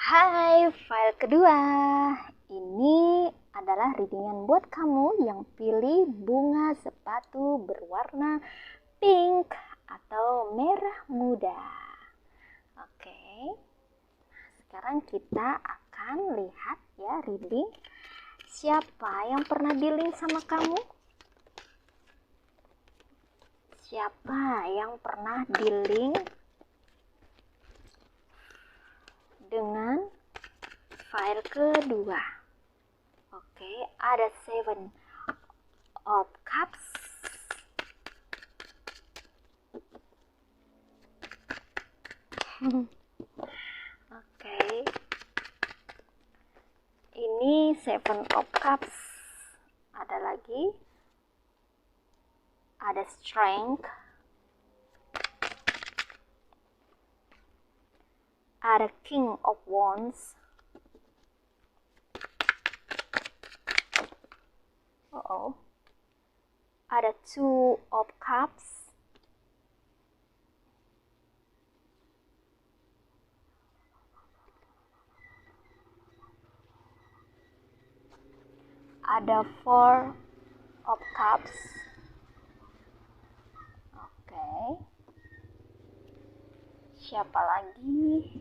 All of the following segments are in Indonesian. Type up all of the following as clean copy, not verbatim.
Hai, file kedua. Ini adalah readingan buat kamu yang pilih bunga sepatu berwarna pink atau merah muda. Oke. Sekarang kita akan lihat ya reading. Siapa yang pernah dealing sama kamu? Siapa yang pernah dealing dengan file kedua? Oke, ada Seven of Cups, oke, ini Seven of Cups. Ada lagi, ada Strength, ada King of Wands, ada Two of Cups, ada Four of Cups. Oke. Siapa lagi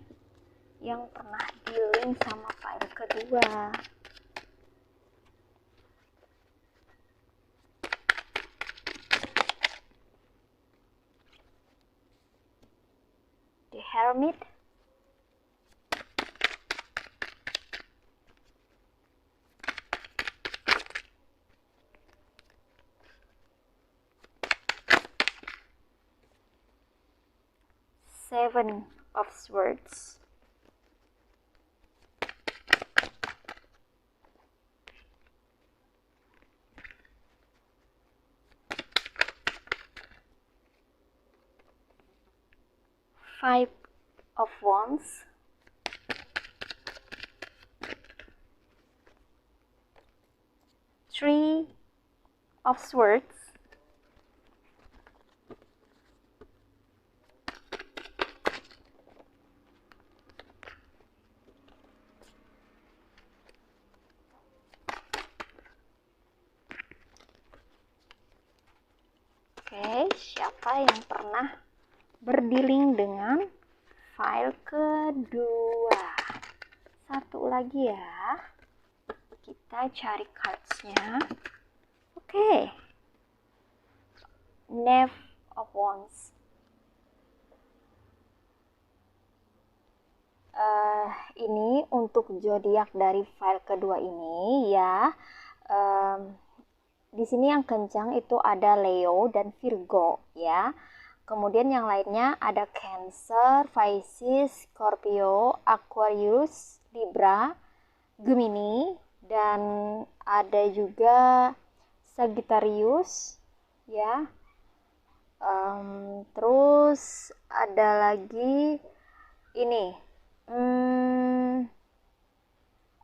yang pernah dealing sama file kedua? The Hermit, Seven of Swords, Five of Wands, Three of Swords, Oke, siapa yang pernah berdealing dengan file kedua? Satu lagi ya. Kita cari cards-nya. Oke. Knave of Wands. Ini untuk zodiak dari file kedua ini ya. Di sini yang kencang itu ada Leo dan Virgo ya. Kemudian yang lainnya ada Cancer, Pisces, Scorpio, Aquarius, Libra, Gemini, dan ada juga Sagittarius ya. Terus ada lagi ini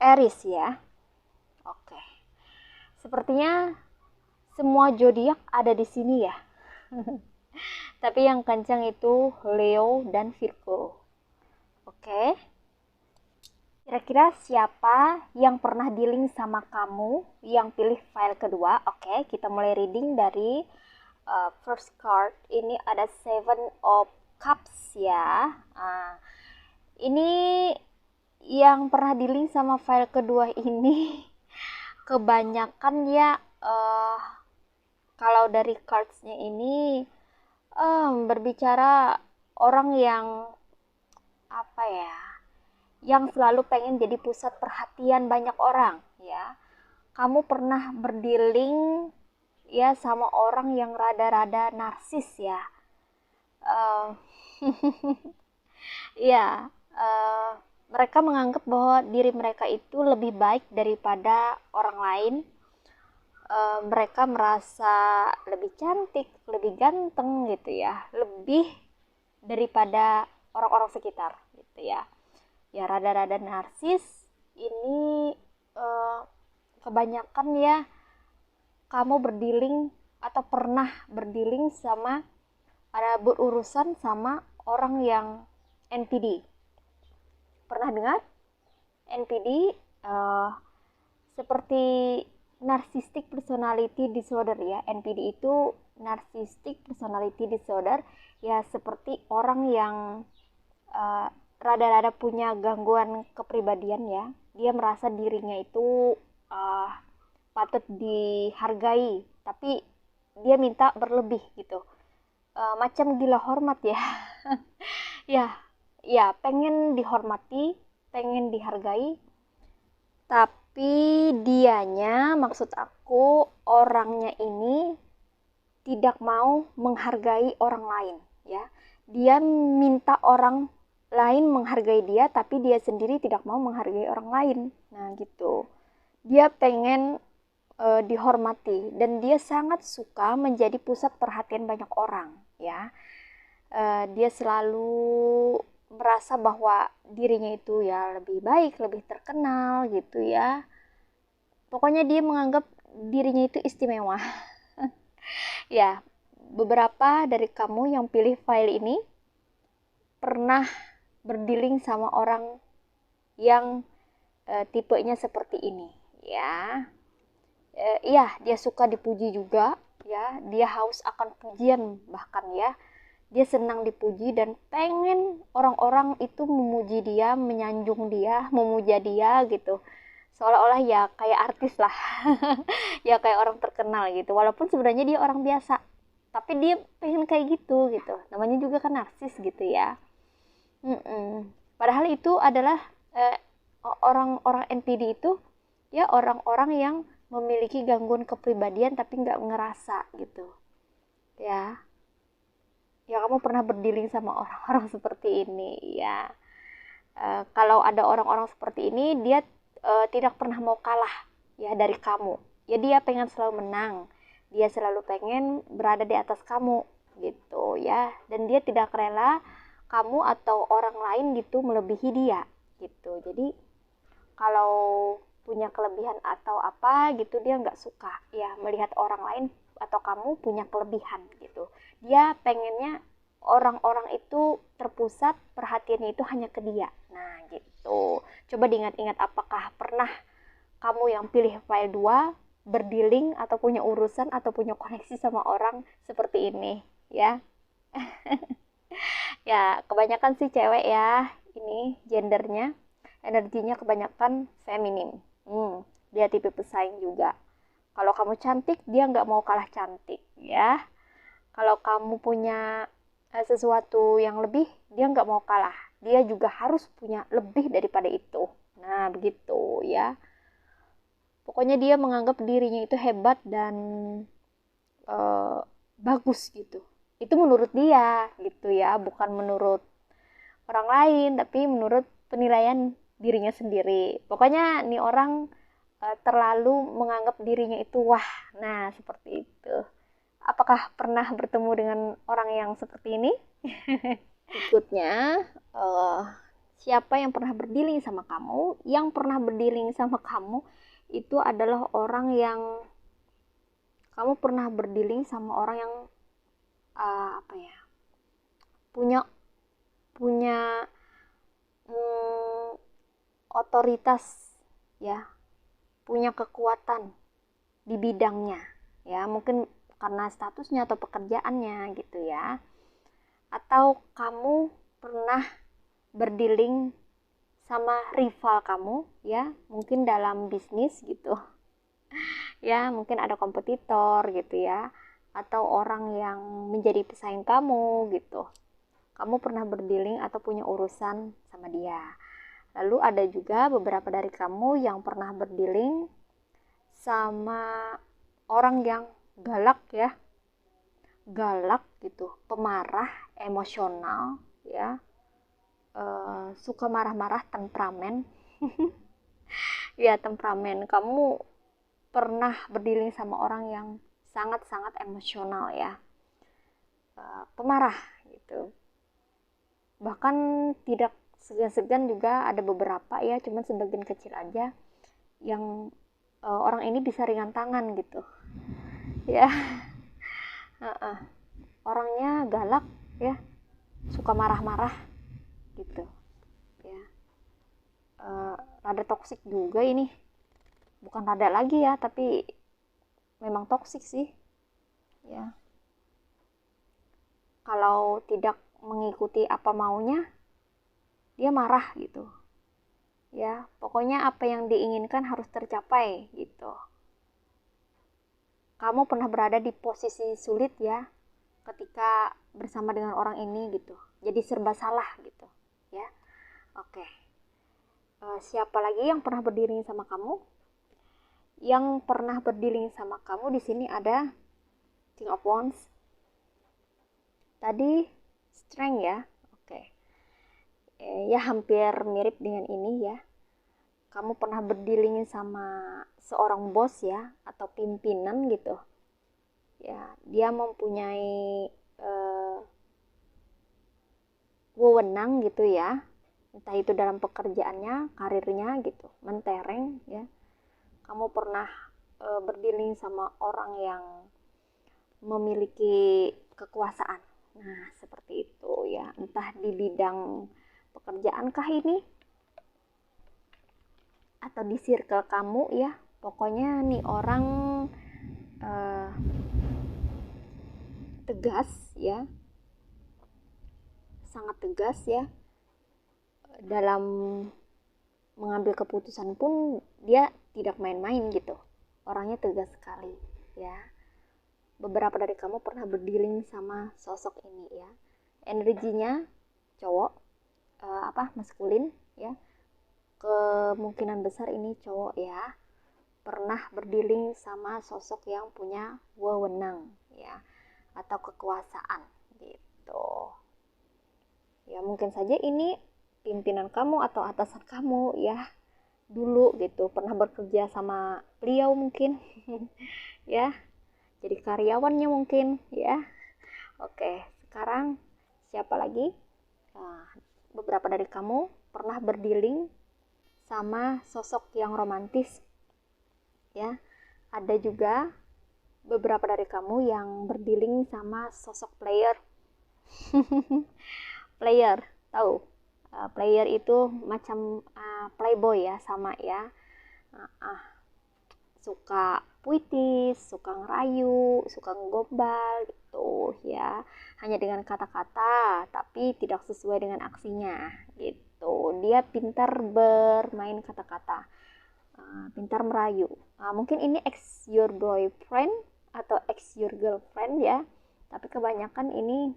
Aries ya. Oke. Sepertinya semua zodiak ada di sini ya. Tapi yang kencang itu Leo dan Virgo. Oke. Kira-kira siapa yang pernah dealing sama kamu yang pilih file kedua? Oke, kita mulai reading dari first card. Ini ada Seven of Cups ya. Ini yang pernah dealing sama file kedua ini kebanyakan ya kalau dari cards-nya ini berbicara orang yang apa ya, yang selalu pengen jadi pusat perhatian banyak orang ya. Kamu pernah berdealing ya sama orang yang rada-rada narsis ya. Ya, mereka menganggap bahwa diri mereka itu lebih baik daripada orang lain. Mereka merasa lebih cantik, lebih ganteng gitu ya, lebih daripada orang-orang sekitar gitu ya. Ya rada-rada narsis ini kebanyakan ya kamu berdealing atau pernah berdealing sama, ada berurusan sama orang yang NPD. Pernah dengar? NPD seperti narcissistic personality disorder ya. NPD itu narcissistic personality disorder ya, seperti orang yang rada-rada punya gangguan kepribadian ya. Dia merasa dirinya itu patut dihargai, tapi dia minta berlebih gitu. Macam gila hormat ya. ya pengen dihormati, pengen dihargai, tapi dianya, maksud aku orangnya ini tidak mau menghargai orang lain ya. Dia minta orang lain menghargai dia, tapi dia sendiri tidak mau menghargai orang lain. Nah gitu, dia pengen dihormati, dan dia sangat suka menjadi pusat perhatian banyak orang ya. Dia selalu merasa bahwa dirinya itu ya lebih baik, lebih terkenal gitu ya. Pokoknya dia menganggap dirinya itu istimewa. Ya, beberapa dari kamu yang pilih file ini pernah berdealing sama orang yang tipenya seperti ini ya. Iya, dia suka dipuji juga ya, dia haus akan pujian bahkan ya. Dia senang dipuji dan pengen orang-orang itu memuji dia, menyanjung dia, memuja dia gitu. Seolah-olah ya kayak artis lah. Ya kayak orang terkenal gitu. Walaupun sebenarnya dia orang biasa, tapi dia pengen kayak gitu gitu. Namanya juga kan narsis gitu ya. Padahal itu adalah orang-orang NPD itu ya orang-orang yang memiliki gangguan kepribadian tapi nggak ngerasa gitu ya. Ya kamu pernah berdealing sama orang-orang seperti ini ya. Kalau ada orang-orang seperti ini, dia tidak pernah mau kalah ya dari kamu ya. Dia pengen selalu menang, dia selalu pengen berada di atas kamu gitu ya, dan dia tidak rela kamu atau orang lain gitu melebihi dia gitu. Jadi kalau punya kelebihan atau apa gitu, dia nggak suka ya melihat orang lain atau kamu punya kelebihan gitu. Dia pengennya orang-orang itu terpusat perhatiannya itu hanya ke dia. Nah gitu, coba diingat-ingat, apakah pernah kamu yang pilih file 2 berdealing atau punya urusan atau punya koneksi sama orang seperti ini ya. Ya kebanyakan sih cewek ya, ini gendernya, energinya kebanyakan feminim. Dia tipe pesaing juga. Kalau kamu cantik, dia nggak mau kalah cantik ya. Kalau kamu punya sesuatu yang lebih, dia nggak mau kalah. Dia juga harus punya lebih daripada itu. Nah begitu ya. Pokoknya dia menganggap dirinya itu hebat dan bagus gitu. Itu menurut dia gitu ya, bukan menurut orang lain, tapi menurut penilaian dirinya sendiri. Pokoknya nih orang terlalu menganggap dirinya itu wah. Nah seperti itu. Apakah pernah bertemu dengan orang yang seperti ini? Berikutnya, siapa yang pernah berdealing sama kamu? Yang pernah berdealing sama kamu itu adalah orang yang kamu pernah berdealing sama orang yang apa ya? Punya otoritas ya, punya kekuatan di bidangnya ya, mungkin karena statusnya atau pekerjaannya gitu ya. Atau kamu pernah berdealing sama rival kamu ya, mungkin dalam bisnis gitu ya, mungkin ada kompetitor gitu ya, atau orang yang menjadi pesaing kamu gitu. Kamu pernah berdealing atau punya urusan sama dia. Lalu ada juga beberapa dari kamu yang pernah berdealing sama orang yang galak ya, galak gitu, pemarah, emosional ya, suka marah-marah, temperamen. Ya temperamen. Kamu pernah berdealing sama orang yang sangat-sangat emosional ya, pemarah gitu. Bahkan tidak segan-segan juga, ada beberapa ya, cuman sebagian kecil aja yang orang ini bisa ringan tangan gitu ya. Orangnya galak ya, suka marah-marah gitu ya. rada toksik juga ini. Bukan rada lagi ya, tapi memang toksik sih ya. Kalau tidak mengikuti apa maunya, dia marah gitu ya. Pokoknya apa yang diinginkan harus tercapai gitu. Kamu pernah berada di posisi sulit ya ketika bersama dengan orang ini gitu, jadi serba salah gitu ya. Oke. Siapa lagi yang pernah berdiri sama kamu? Yang pernah berdiri sama kamu di sini ada King of Wands. Tadi Strength ya. Oke. Ya hampir mirip dengan ini ya. Kamu pernah berdealing sama seorang bos ya, atau pimpinan gitu. Ya, dia mempunyai wewenang gitu ya. Entah itu dalam pekerjaannya, karirnya gitu, mentereng ya. Kamu pernah berdealing sama orang yang memiliki kekuasaan. Nah, seperti itu ya. Entah di bidang pekerjaankah ini atau di circle kamu ya. Pokoknya nih orang tegas ya. Sangat tegas ya. Dalam mengambil keputusan pun dia tidak main-main gitu. Orangnya tegas sekali ya. Beberapa dari kamu pernah berdealing sama sosok ini ya. Energinya cowok, maskulin ya. Kemungkinan besar ini cowok ya. Pernah berdealing sama sosok yang punya wewenang ya, atau kekuasaan gitu. Ya mungkin saja ini pimpinan kamu atau atasan kamu ya. Dulu gitu pernah bekerja sama beliau mungkin ya. Jadi karyawannya mungkin ya. Oke, sekarang siapa lagi? Nah, beberapa dari kamu pernah berdealing sama sosok yang romantis ya. Ada juga beberapa dari kamu yang berdealing sama sosok player. Player, tahu? Player itu macam playboy ya, sama ya. Suka puitis, suka ngerayu, suka ngegombal gitu ya. Hanya dengan kata-kata, tapi tidak sesuai dengan aksinya gitu. Dia pintar bermain kata-kata, pintar merayu. Mungkin ini ex your boyfriend atau ex your girlfriend ya. Tapi kebanyakan ini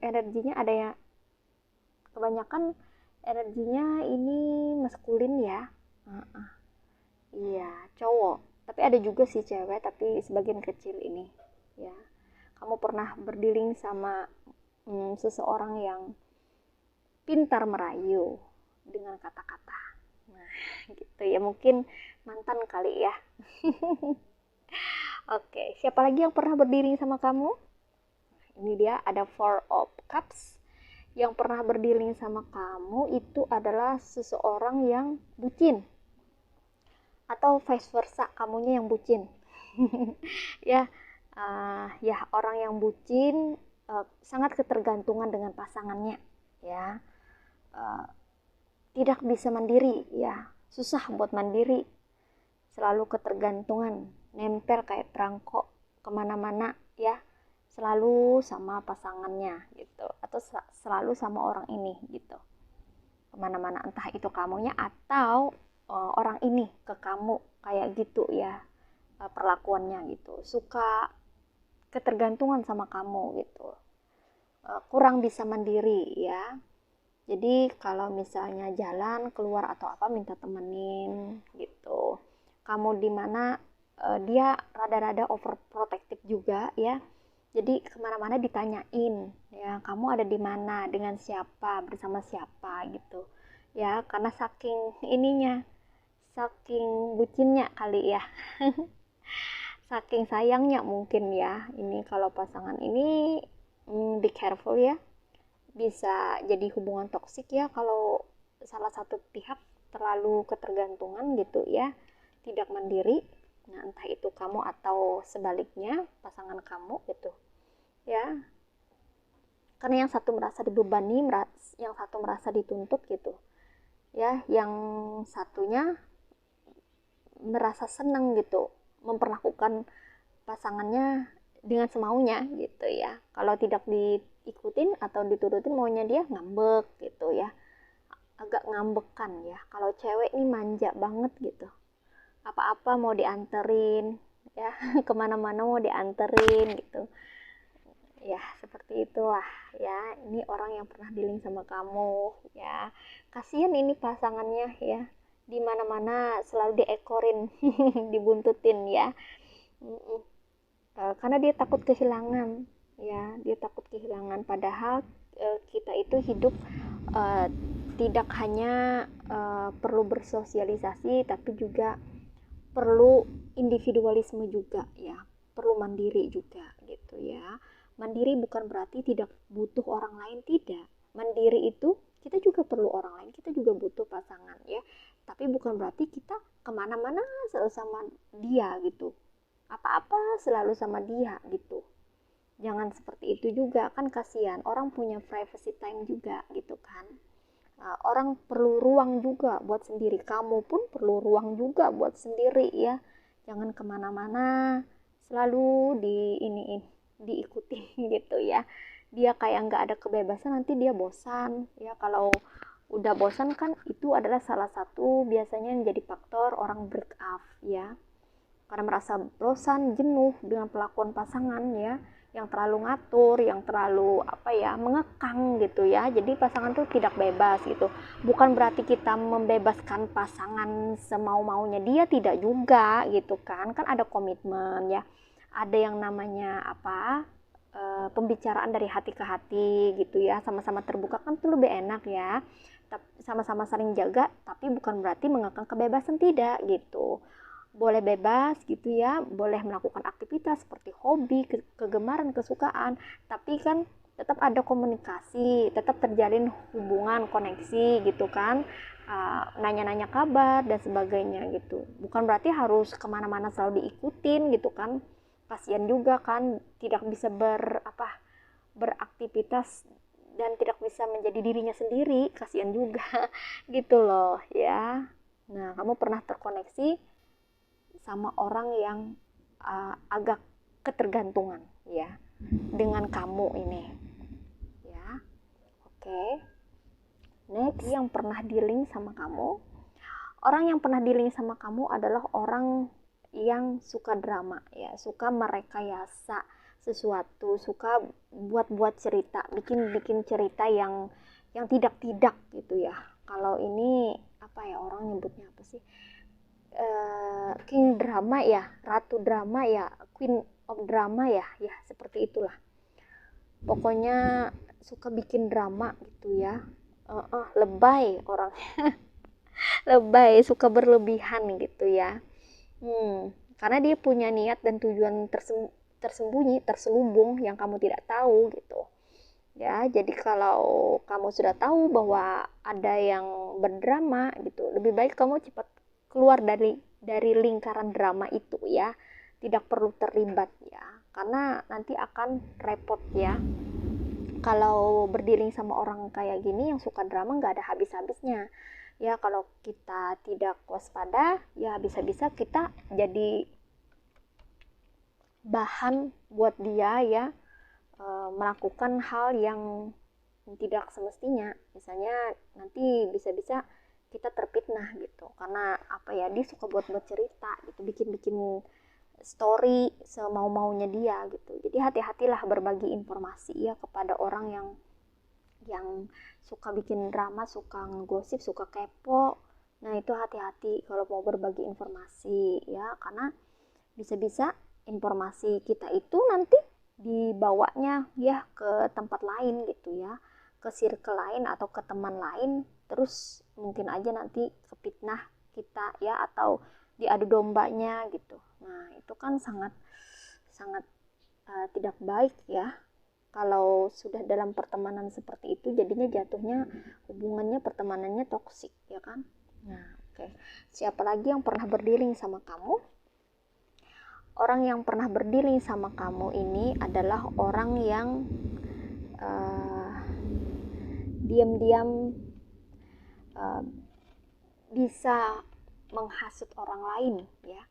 energinya ada ya. Kebanyakan energinya ini maskulin ya. Iya, cowok. Tapi ada juga sih cewek, tapi sebagian kecil ini. Ya, kamu pernah berdealing sama seseorang yang pintar merayu dengan kata-kata. Nah, gitu ya. Mungkin mantan kali ya. Oke, siapa lagi yang pernah berdiri sama kamu? Ini dia ada Four of Cups. Yang pernah berdealing sama kamu itu adalah seseorang yang bucin. Atau vice versa, kamunya yang bucin. Ya, ya orang yang bucin sangat ketergantungan dengan pasangannya. Ya, tidak bisa mandiri. Ya, susah buat mandiri. Selalu ketergantungan, nempel kayak perangkok kemana-mana ya, selalu sama pasangannya gitu, atau selalu sama orang ini gitu, kemana-mana, entah itu kamunya atau orang ini ke kamu, kayak gitu ya. Perlakuannya gitu, suka ketergantungan sama kamu gitu, kurang bisa mandiri ya. Jadi kalau misalnya jalan keluar atau apa minta temenin gitu, kamu di mana dia rada-rada overprotective juga ya. Jadi kemana-mana ditanyain ya, kamu ada di mana, dengan siapa, bersama siapa gitu ya, karena saking ininya, saking bucinnya kali ya. Saking sayangnya mungkin ya. Ini kalau pasangan ini be careful ya, bisa jadi hubungan toksik ya kalau salah satu pihak terlalu ketergantungan gitu ya, tidak mandiri. Nah, entah itu kamu atau sebaliknya, pasangan kamu gitu ya. Karena yang satu merasa dibebani, yang satu merasa dituntut gitu. ya, yang satunya merasa senang gitu memperlakukan pasangannya dengan semaunya gitu ya. Kalau tidak diikutin atau diturutin maunya dia, ngambek gitu ya, agak ngambekan ya. Kalau cewek ini manja banget gitu, apa-apa mau dianterin ya, kemana-mana mau dianterin gitu ya. Seperti itulah ya, ini orang yang pernah dealing sama kamu ya. Kasihan ini pasangannya ya, di mana-mana selalu diekorin dibuntutin ya. Karena dia takut kehilangan ya, dia takut kehilangan. Padahal kita itu hidup uh, tidak hanya perlu bersosialisasi, tapi juga perlu individualisme juga ya, perlu mandiri juga gitu ya. Mandiri bukan berarti tidak butuh orang lain, tidak. Mandiri itu kita juga perlu orang lain, kita juga butuh pasangan ya, tapi bukan berarti kita kemana-mana selalu sama dia gitu, apa-apa selalu sama dia gitu. Jangan seperti itu juga, kan kasihan, orang punya privacy time juga gitu kan. Orang perlu ruang juga buat sendiri, kamu pun perlu ruang juga buat sendiri ya. Jangan kemana-mana selalu diikuti gitu ya. Dia kayak nggak ada kebebasan, nanti dia bosan ya. Kalau udah bosan kan itu adalah salah satu biasanya yang jadi faktor orang break up ya, karena merasa bosan, jenuh dengan pelakuan pasangan ya, yang terlalu ngatur, yang terlalu mengekang gitu ya. Jadi pasangan tuh tidak bebas gitu. Bukan berarti kita membebaskan pasangan semau-maunya dia, tidak juga gitu kan. Kan ada komitmen ya. Ada yang namanya pembicaraan dari hati ke hati gitu ya. Sama-sama terbuka kan tuh lebih enak ya. Sama-sama saling jaga, tapi bukan berarti mengekang kebebasan, tidak gitu. Boleh bebas gitu ya, boleh melakukan aktivitas seperti hobi, kegemaran, kesukaan, tapi kan tetap ada komunikasi, tetap terjalin hubungan, koneksi gitu kan, nanya-nanya kabar dan sebagainya gitu. Bukan berarti harus kemana-mana selalu diikutin gitu kan, kasihan juga kan, tidak bisa beraktivitas dan tidak bisa menjadi dirinya sendiri, kasihan juga gitu loh ya. Nah, kamu pernah terkoneksi sama orang yang agak ketergantungan ya dengan kamu ini ya. Oke. Next, yang pernah dealing sama kamu. Orang yang pernah dealing sama kamu adalah orang yang suka drama ya, suka merekayasa sesuatu, suka buat-buat cerita, bikin cerita yang tidak gitu ya. Kalau ini orang nyebutnya apa sih? King drama ya, ratu drama ya, queen of drama ya, seperti itulah. Pokoknya suka bikin drama gitu ya. Lebay orang, lebay, suka berlebihan gitu ya. Karena dia punya niat dan tujuan tersembunyi, terselubung yang kamu tidak tahu gitu. Ya, jadi kalau kamu sudah tahu bahwa ada yang berdrama gitu, lebih baik kamu cepat keluar dari lingkaran drama itu ya, tidak perlu terlibat ya, karena nanti akan repot ya. Kalau berdiri sama orang kayak gini yang suka drama, nggak ada habis-habisnya ya. Kalau kita tidak waspada ya, bisa-bisa kita jadi bahan buat dia ya, melakukan hal yang tidak semestinya. Misalnya nanti bisa-bisa kita terfitnah gitu, karena dia suka buat cerita gitu, bikin story semau-maunya dia gitu. Jadi hati-hatilah berbagi informasi ya kepada orang yang suka bikin drama, suka ngegosip, suka kepo. Nah, itu hati-hati kalau mau berbagi informasi ya, karena bisa-bisa informasi kita itu nanti dibawanya ya ke tempat lain gitu ya, ke circle lain atau ke teman lain, terus mungkin aja nanti kefitnah kita ya, atau diadu dombanya gitu. Nah, itu kan sangat tidak baik ya. Kalau sudah dalam pertemanan seperti itu, jadinya jatuhnya hubungannya, pertemanannya toksik ya kan. Nah, oke. Siapa lagi yang pernah berdealing sama kamu? Orang yang pernah berdealing sama kamu ini adalah orang yang diam-diam bisa menghasut orang lain ya,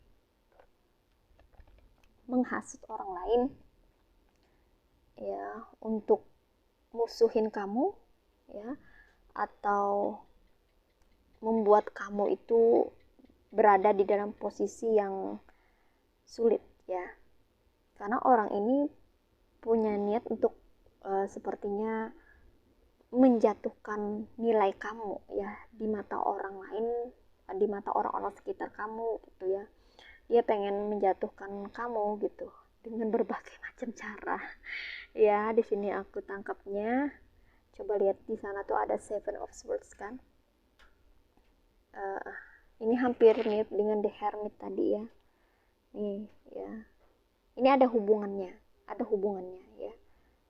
menghasut orang lain ya untuk musuhin kamu ya, atau membuat kamu itu berada di dalam posisi yang sulit ya, karena orang ini punya niat untuk sepertinya menjatuhkan nilai kamu ya di mata orang lain, di mata orang-orang sekitar kamu gitu ya. Dia pengen menjatuhkan kamu gitu dengan berbagai macam cara ya. Di sini aku tangkapnya, coba lihat di sana tuh ada Seven of Swords kan. Ini hampir mirip dengan The Hermit tadi ya. Nih ya, ini ada hubungannya ya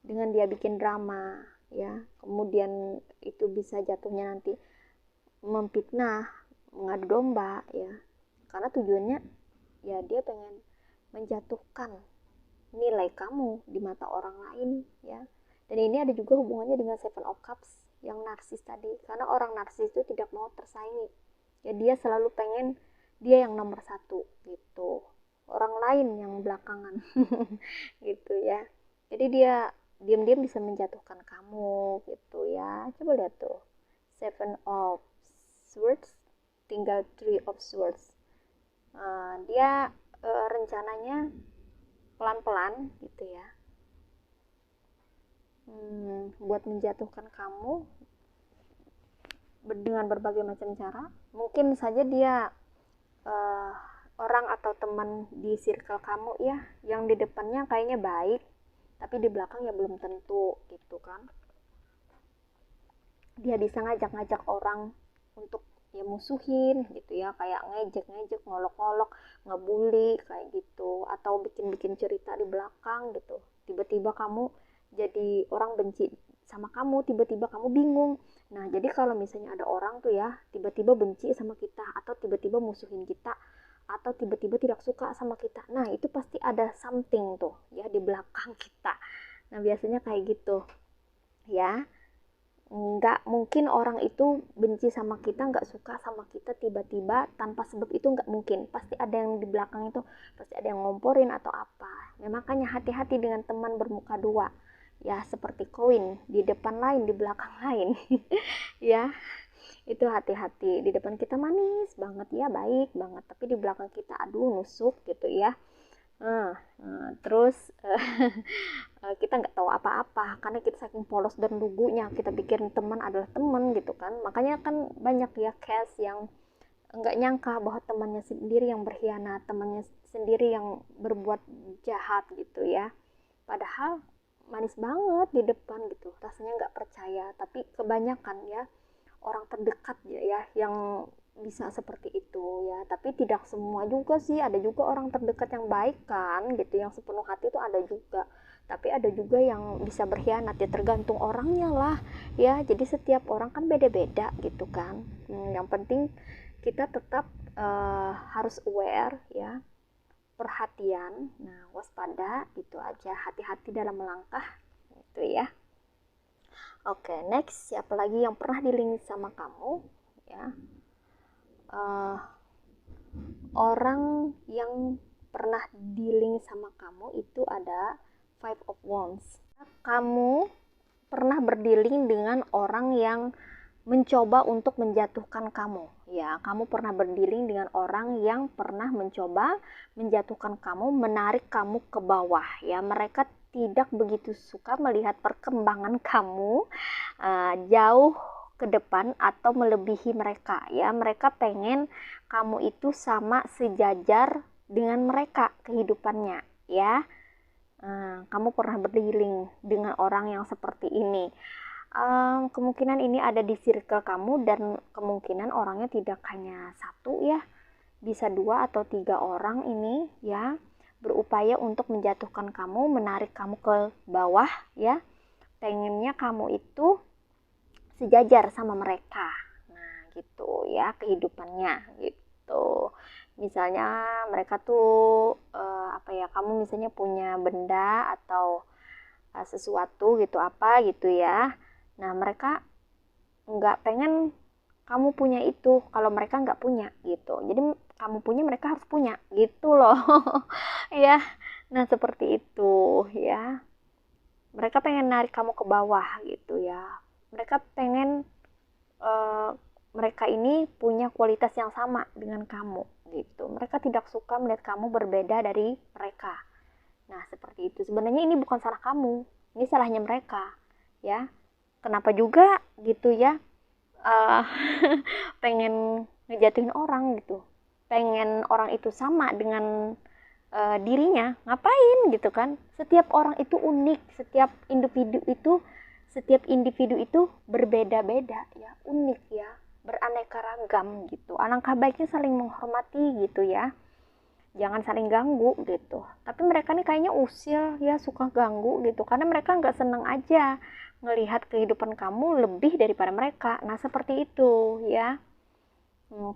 dengan dia bikin drama ya, kemudian itu bisa jatuhnya nanti memfitnah, mengadu domba ya, karena tujuannya ya dia pengen menjatuhkan nilai kamu di mata orang lain ya. Dan ini ada juga hubungannya dengan Seven of Cups yang narsis tadi, karena orang narsis itu tidak mau tersaingi ya, dia selalu pengen dia yang nomor satu gitu, orang lain yang belakangan gitu ya. Jadi dia diam-diam bisa menjatuhkan kamu gitu ya. Coba lihat tuh, Seven of Swords tinggal Three of Swords. Dia rencananya pelan-pelan gitu ya, buat menjatuhkan kamu dengan berbagai macam cara. Mungkin saja dia orang atau teman di circle kamu ya, yang di depannya kayaknya baik tapi di belakang ya belum tentu gitu kan. Dia bisa ngajak-ngajak orang untuk ya musuhin gitu ya, kayak ngejek-ngejek, ngolok-ngolok, ngebully kayak gitu, atau bikin-bikin cerita di belakang gitu. Tiba-tiba kamu jadi orang benci sama kamu, tiba-tiba kamu bingung. Nah, jadi kalau misalnya ada orang tuh ya tiba-tiba benci sama kita, atau tiba-tiba musuhin kita, atau tiba-tiba tidak suka sama kita, nah itu pasti ada something tuh ya di belakang kita. Nah, biasanya kayak gitu ya. Nggak mungkin orang itu benci sama kita, nggak suka sama kita tiba-tiba tanpa sebab, itu nggak mungkin. Pasti ada yang di belakang itu, pasti ada yang ngomporin atau apa ya. Makanya hati-hati dengan teman bermuka dua ya, seperti koin, di depan lain di belakang lain ya. Itu hati-hati, di depan kita manis banget ya, baik banget, tapi di belakang kita aduh nusuk gitu ya. Terus kita nggak tahu apa-apa karena kita saking polos dan lugunya, kita pikirin teman adalah teman gitu kan. Makanya kan banyak ya case yang nggak nyangka bahwa temannya sendiri yang berkhianat, temannya sendiri yang berbuat jahat gitu ya, padahal manis banget di depan gitu, rasanya nggak percaya. Tapi kebanyakan ya orang terdekat ya yang bisa seperti itu ya, tapi tidak semua juga sih. Ada juga orang terdekat yang baik kan gitu, yang sepenuh hati itu ada juga, tapi ada juga yang bisa berkhianat ya, tergantung orangnya lah ya. Jadi setiap orang kan beda-beda gitu kan. Yang penting kita tetap harus aware ya, perhatian, nah waspada gitu aja, hati-hati dalam melangkah gitu ya. Oke, next, siapa lagi yang pernah di-link sama kamu ya? Orang yang pernah di-link sama kamu itu ada Five of Wands. Kamu pernah berdealing dengan orang yang mencoba untuk menjatuhkan kamu ya. Kamu pernah berdealing dengan orang yang pernah mencoba menjatuhkan kamu, menarik kamu ke bawah ya. Mereka tidak begitu suka melihat perkembangan kamu jauh ke depan atau melebihi mereka ya. Mereka pengen kamu itu sama sejajar dengan mereka kehidupannya ya. Kamu pernah berdealing dengan orang yang seperti ini. Kemungkinan ini ada di circle kamu, dan kemungkinan orangnya tidak hanya satu ya, bisa 2 atau 3 orang ini ya, berupaya untuk menjatuhkan kamu, menarik kamu ke bawah ya. Pengennya kamu itu sejajar sama mereka, nah gitu ya kehidupannya gitu. Misalnya mereka tuh kamu misalnya punya benda atau sesuatu gitu, apa gitu ya. Nah, mereka nggak pengen kamu punya itu kalau mereka nggak punya gitu. Jadi kamu punya, mereka harus punya gitu loh. Ya, nah seperti itu ya. Mereka pengen narik kamu ke bawah gitu ya. Mereka pengen uh, mereka ini punya kualitas yang sama dengan kamu gitu. Mereka tidak suka melihat kamu berbeda dari mereka. Nah, seperti itu. Sebenarnya ini bukan salah kamu, ini salahnya mereka, ya. Kenapa juga gitu ya? Uh, pengen ngejatuhin orang gitu, pengen orang itu sama dengan dirinya, ngapain gitu kan? Setiap orang itu unik, setiap individu itu berbeda-beda ya, unik ya, beraneka ragam gitu. Alangkah baiknya saling menghormati gitu ya, jangan saling ganggu gitu. Tapi mereka nih kayaknya usil ya, suka ganggu gitu, karena mereka nggak seneng aja ngelihat kehidupan kamu lebih daripada mereka. Nah seperti itu ya.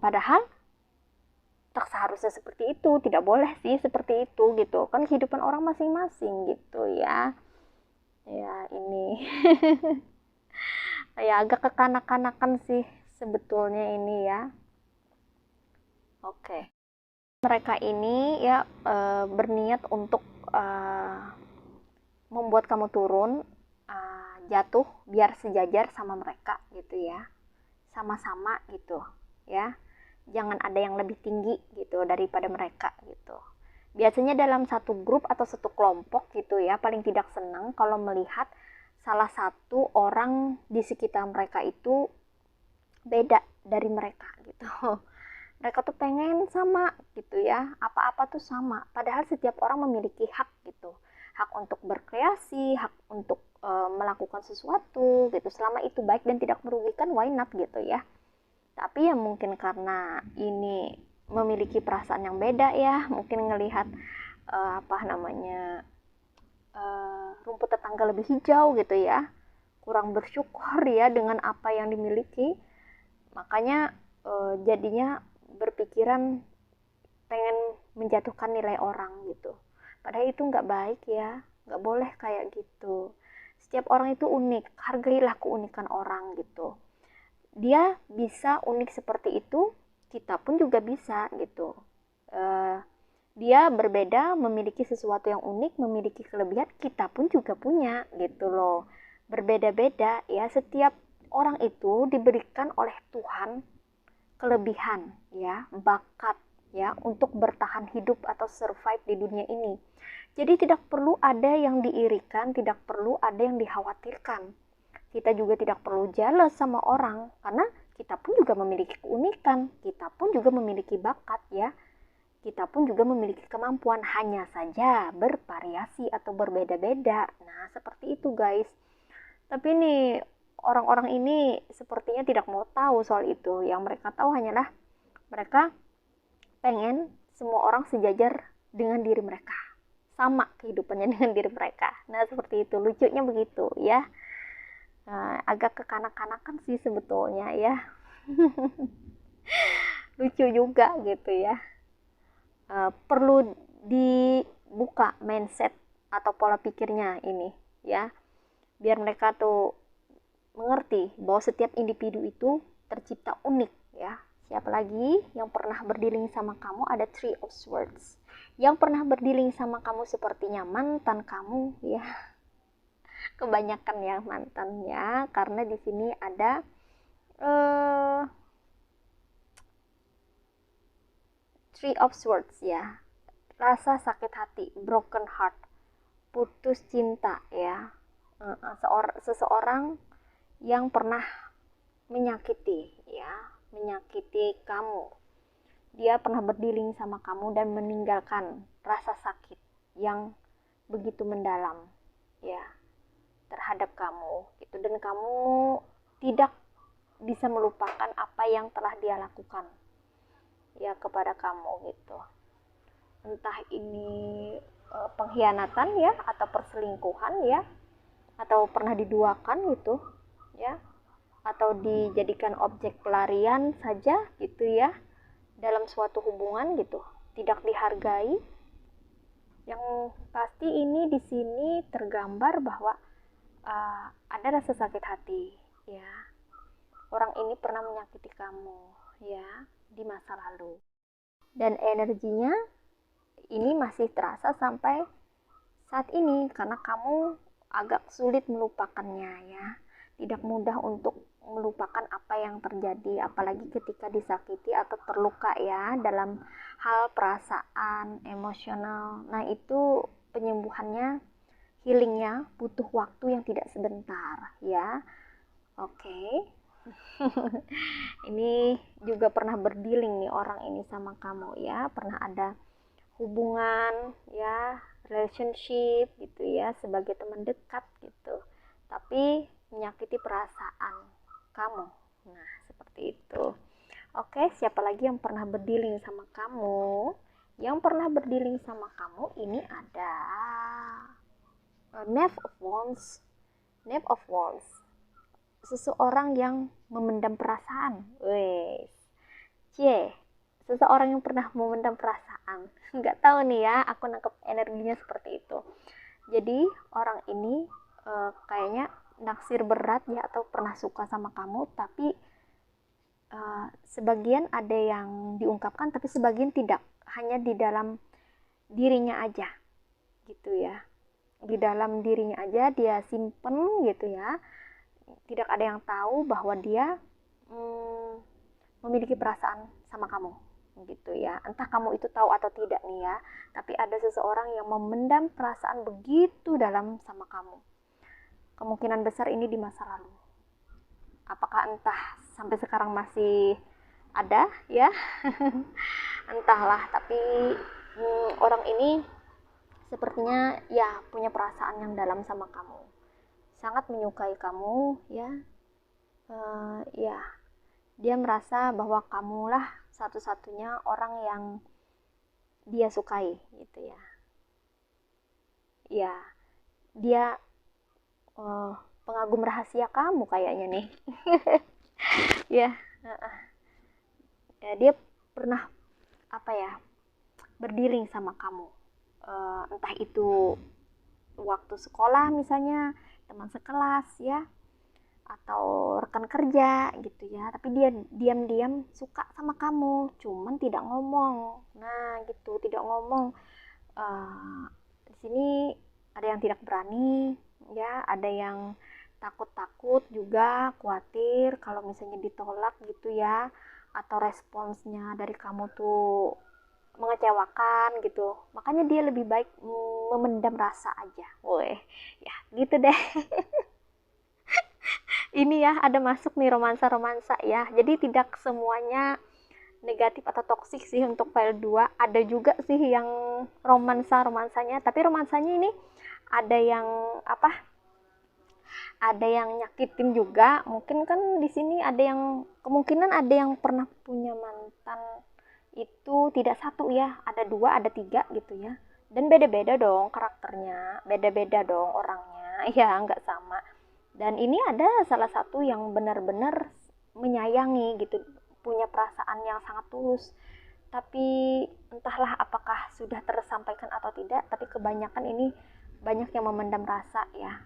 Padahal tak seharusnya seperti itu, tidak boleh sih seperti itu gitu kan, kehidupan orang masing-masing gitu ya. Ya ini ya agak kekanak-kanakan sih sebetulnya ini ya. Oke, mereka ini ya berniat untuk membuat kamu turun, jatuh biar sejajar sama mereka gitu ya, sama-sama gitu ya, jangan ada yang lebih tinggi gitu daripada mereka gitu. Biasanya dalam satu grup atau satu kelompok gitu ya, paling tidak senang kalau melihat salah satu orang di sekitar mereka itu beda dari mereka gitu. Mereka tuh pengen sama gitu ya, apa-apa tuh sama, padahal setiap orang memiliki hak gitu, hak untuk berkreasi, hak untuk melakukan sesuatu gitu, selama itu baik dan tidak merugikan, why not gitu ya. Tapi ya mungkin karena ini memiliki perasaan yang beda ya, mungkin ngelihat apa namanya rumput tetangga lebih hijau gitu ya, kurang bersyukur ya dengan apa yang dimiliki, makanya jadinya berpikiran pengen menjatuhkan nilai orang gitu. Padahal itu nggak baik ya, nggak boleh kayak gitu. Setiap orang itu unik, hargailah keunikan orang gitu. Dia bisa unik seperti itu, kita pun juga bisa gitu. Dia berbeda, memiliki sesuatu yang unik, memiliki kelebihan, kita pun juga punya gitu loh. Berbeda-beda ya, setiap orang itu diberikan oleh Tuhan kelebihan ya, bakat ya, untuk bertahan hidup atau survive di dunia ini. Jadi tidak perlu ada yang diirikan, tidak perlu ada yang dikhawatirkan. Kita juga tidak perlu jealous sama orang, karena kita pun juga memiliki keunikan, kita pun juga memiliki bakat ya, kita pun juga memiliki kemampuan, hanya saja bervariasi atau berbeda-beda. Nah seperti itu guys. Tapi nih orang-orang ini sepertinya tidak mau tahu soal itu. Yang mereka tahu hanyalah mereka pengen semua orang sejajar dengan diri mereka, sama kehidupannya dengan diri mereka. Nah seperti itu, lucunya begitu ya. Nah, agak kekanak-kanakan sih sebetulnya ya. Lucu juga gitu ya. Perlu dibuka mindset atau pola pikirnya ini ya, biar mereka tuh mengerti bahwa setiap individu itu tercipta unik ya. Siapa lagi yang pernah berdealing sama kamu, ada Three of Swords. Yang pernah berdealing sama kamu sepertinya mantan kamu ya. Kebanyakan ya mantannya, karena di sini ada Three of Swords ya. Rasa sakit hati, broken heart, putus cinta ya. Seseorang yang pernah menyakiti ya, menyakiti kamu. Dia pernah berdealing sama kamu dan meninggalkan rasa sakit yang begitu mendalam ya terhadap kamu gitu, dan kamu tidak bisa melupakan apa yang telah dia lakukan ya kepada kamu gitu. Entah ini pengkhianatan ya, atau perselingkuhan ya, atau pernah diduakan gitu ya, atau dijadikan objek pelarian saja gitu ya dalam suatu hubungan gitu, tidak dihargai. Yang pasti ini di sini tergambar bahwa ada rasa sakit hati ya. Orang ini pernah menyakiti kamu ya di masa lalu. Dan energinya ini masih terasa sampai saat ini karena kamu agak sulit melupakannya ya. Tidak mudah untuk melupakan apa yang terjadi, apalagi ketika disakiti atau terluka ya dalam hal perasaan, emosional. Nah, itu penyembuhannya, healingnya butuh waktu yang tidak sebentar ya. Oke. Ini juga pernah berdealing nih orang ini sama kamu ya, pernah ada hubungan ya, relationship gitu ya, sebagai teman dekat gitu, tapi menyakiti perasaan kamu. Nah, seperti itu. Oke, siapa lagi yang pernah berdealing sama kamu? Yang pernah berdealing sama kamu ini ada Knave of Wands. Knave of Wands, seseorang yang memendam perasaan. Wes, cie, seseorang yang pernah memendam perasaan. Nggak tahu nih ya, aku nangkep energinya seperti itu. Jadi orang ini kayaknya naksir berat ya, atau pernah suka sama kamu, tapi sebagian ada yang diungkapkan, tapi sebagian tidak, hanya di dalam dirinya aja gitu ya. Di dalam dirinya aja dia simpen gitu ya, tidak ada yang tahu bahwa dia memiliki perasaan sama kamu gitu ya. Entah kamu itu tahu atau tidak nih ya, tapi ada seseorang yang memendam perasaan begitu dalam sama kamu. Kemungkinan besar ini di masa lalu. Apakah entah sampai sekarang masih ada ya? Entahlah, tapi orang ini sepertinya ya punya perasaan yang dalam sama kamu, sangat menyukai kamu ya. Ya, dia merasa bahwa kamulah satu-satunya orang yang dia sukai gitu ya. Ya, dia pengagum rahasia kamu kayaknya nih. Ya, ya, dia pernah apa ya, berdealing sama kamu, entah itu waktu sekolah misalnya, teman sekelas ya, atau rekan kerja gitu ya, tapi dia diam-diam suka sama kamu, cuman tidak ngomong. Nah gitu, tidak ngomong. Di sini ada yang tidak berani ya, ada yang takut-takut juga, khawatir kalau misalnya ditolak gitu ya, atau responsnya dari kamu tuh mengecewakan gitu, makanya dia lebih baik memendam rasa aja. Woi ya gitu deh. Ini ya, ada masuk nih romansa-romansa ya, jadi tidak semuanya negatif atau toksik sih untuk file 2. Ada juga sih yang romansanya, tapi romansanya ini ada yang apa, ada yang nyakitin juga. Mungkin kan di sini ada yang, kemungkinan ada yang pernah punya mantan itu tidak satu ya, ada 2, ada 3 gitu ya, dan beda-beda dong karakternya, beda-beda dong orangnya ya, nggak sama. Dan ini ada salah satu yang benar-benar menyayangi gitu, punya perasaan yang sangat tulus, tapi entahlah apakah sudah tersampaikan atau tidak, tapi kebanyakan ini banyak yang memendam rasa ya,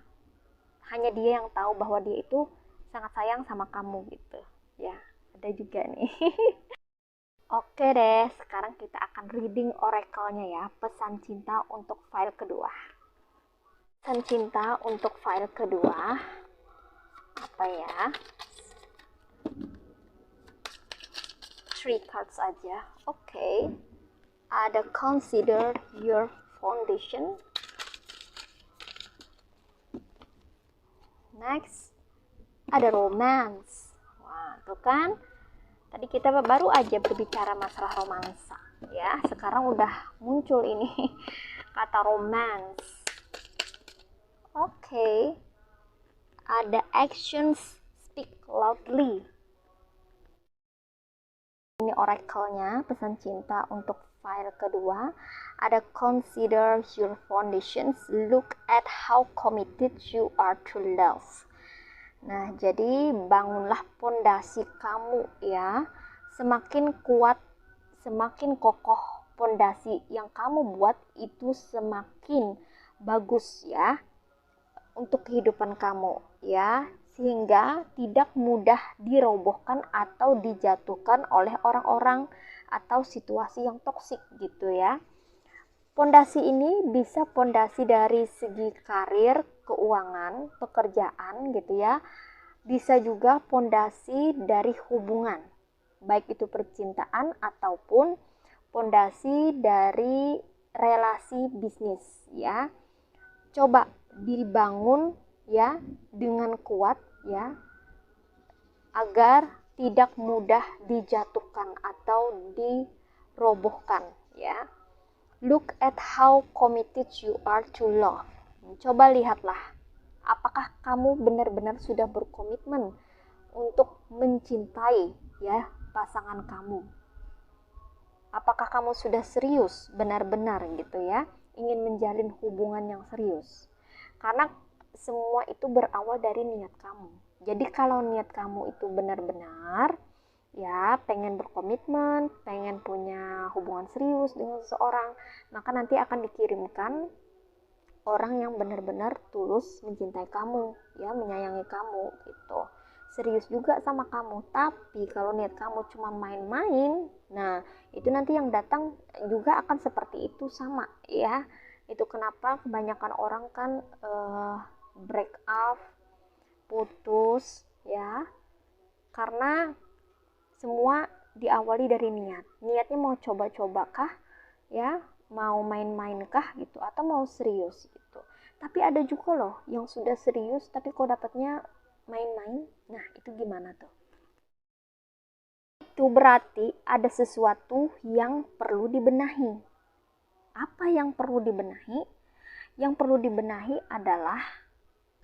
hanya dia yang tahu bahwa dia itu sangat sayang sama kamu gitu ya, ada juga nih. Oke deh, sekarang kita akan reading oracle-nya ya, pesan cinta untuk file kedua. Pesan cinta untuk file kedua apa ya? 3 cards aja. Oke. Ada consider your foundation. Next, ada romance. Wah, tuh kan? Tadi kita baru aja berbicara masalah romansa ya, sekarang udah muncul ini kata romance. Oke. Ada actions speak loudly. Ini oracle-nya, pesan cinta untuk file kedua. Ada consider your foundations, look at how committed you are to love. Nah, jadi bangunlah pondasi kamu ya. Semakin kuat, semakin kokoh pondasi yang kamu buat itu semakin bagus ya untuk kehidupan kamu ya. sehingga tidak mudah dirobohkan atau dijatuhkan oleh orang-orang atau situasi yang toksik gitu ya. Pondasi ini bisa pondasi dari segi karir, keuangan, pekerjaan gitu ya. Bisa juga pondasi dari hubungan, baik itu percintaan ataupun pondasi dari relasi bisnis ya. Coba dibangun ya dengan kuat ya, agar tidak mudah dijatuhkan atau dirobohkan ya. Look at how committed you are to love. Coba lihatlah, apakah kamu benar-benar sudah berkomitmen untuk mencintai ya pasangan kamu. Apakah kamu sudah serius benar-benar gitu ya, ingin menjalin hubungan yang serius. Karena semua itu berawal dari niat kamu. Jadi kalau niat kamu itu benar-benar ya pengen berkomitmen, pengen punya hubungan serius dengan seseorang, maka nanti akan dikirimkan orang yang benar-benar tulus mencintai kamu, ya menyayangi kamu gitu. Serius juga sama kamu. Tapi kalau niat kamu cuma main-main, nah itu nanti yang datang juga akan seperti itu sama ya. Itu kenapa kebanyakan orang kan break up, putus ya, karena semua diawali dari niat. Niatnya mau coba-coba kah? Ya, mau main-main kah gitu atau mau serius gitu. Tapi ada juga loh yang sudah serius tapi kok dapatnya main-main. Nah, itu gimana tuh? Itu berarti ada sesuatu yang perlu dibenahi. Apa yang perlu dibenahi? Yang perlu dibenahi adalah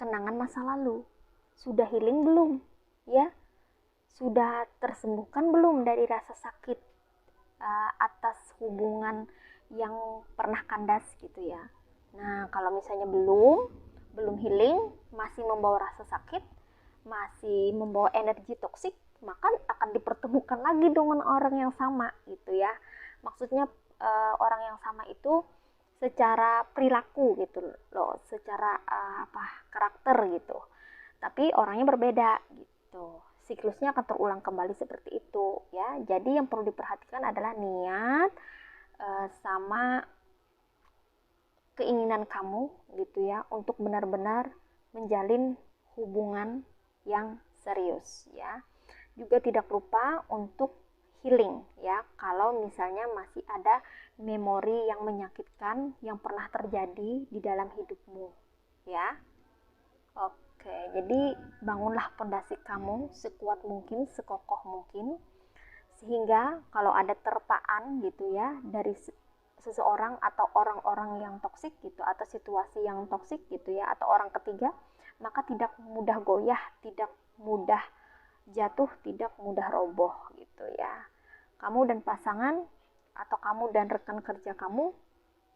kenangan masa lalu. Sudah healing belum? Ya, sudah tersembuhkan belum dari rasa sakit atas hubungan yang pernah kandas gitu ya. Nah, kalau misalnya belum healing, masih membawa rasa sakit, masih membawa energi toksik, maka akan dipertemukan lagi dengan orang yang sama gitu ya. Maksudnya orang yang sama itu secara perilaku gitu loh, secara karakter gitu. Tapi orangnya berbeda gitu. Siklusnya akan terulang kembali seperti itu ya. Jadi yang perlu diperhatikan adalah niat sama keinginan kamu gitu ya untuk benar-benar menjalin hubungan yang serius ya. Juga tidak lupa untuk healing ya, kalau misalnya masih ada memori yang menyakitkan yang pernah terjadi di dalam hidupmu ya. Oke, jadi bangunlah pondasi kamu sekuat mungkin, sekokoh mungkin, sehingga kalau ada terpaan gitu ya dari seseorang atau orang-orang yang toksik gitu atau situasi yang toksik gitu ya atau orang ketiga, maka tidak mudah goyah, tidak mudah jatuh, tidak mudah roboh gitu ya. Kamu dan pasangan atau kamu dan rekan kerja kamu,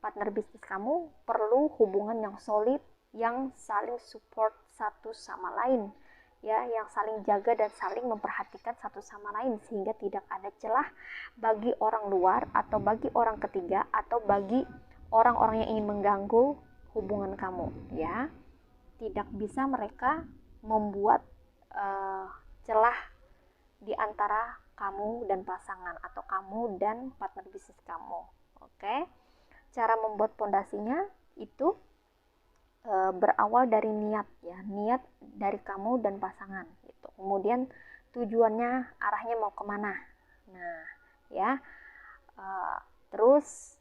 partner bisnis kamu perlu hubungan yang solid, yang saling support satu sama lain ya, yang saling jaga dan saling memperhatikan satu sama lain sehingga tidak ada celah bagi orang luar atau bagi orang ketiga atau bagi orang-orang yang ingin mengganggu hubungan kamu ya. Tidak bisa mereka membuat celah di antara kamu dan pasangan atau kamu dan partner bisnis kamu. Oke. Cara membuat pondasinya itu berawal dari niat ya, niat dari kamu dan pasangan gitu. Kemudian tujuannya arahnya mau kemana. Nah ya, terus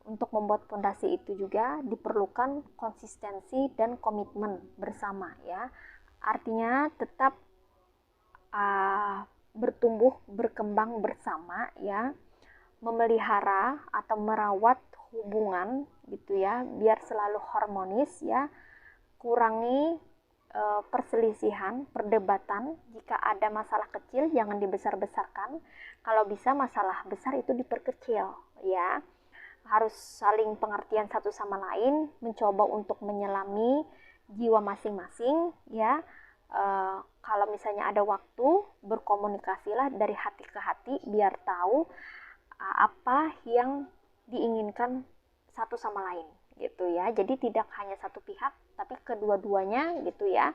untuk membuat fondasi itu juga diperlukan konsistensi dan komitmen bersama ya. Artinya tetap bertumbuh berkembang bersama ya, memelihara atau merawat hubungan gitu ya biar selalu harmonis ya. Kurangi perselisihan, perdebatan. Jika ada masalah kecil jangan dibesar-besarkan, kalau bisa masalah besar itu diperkecil ya. Harus saling pengertian satu sama lain, mencoba untuk menyelami jiwa masing-masing ya. Kalau misalnya ada waktu, berkomunikasilah dari hati ke hati biar tahu apa yang diinginkan satu sama lain gitu ya. Jadi tidak hanya satu pihak tapi kedua-duanya gitu ya,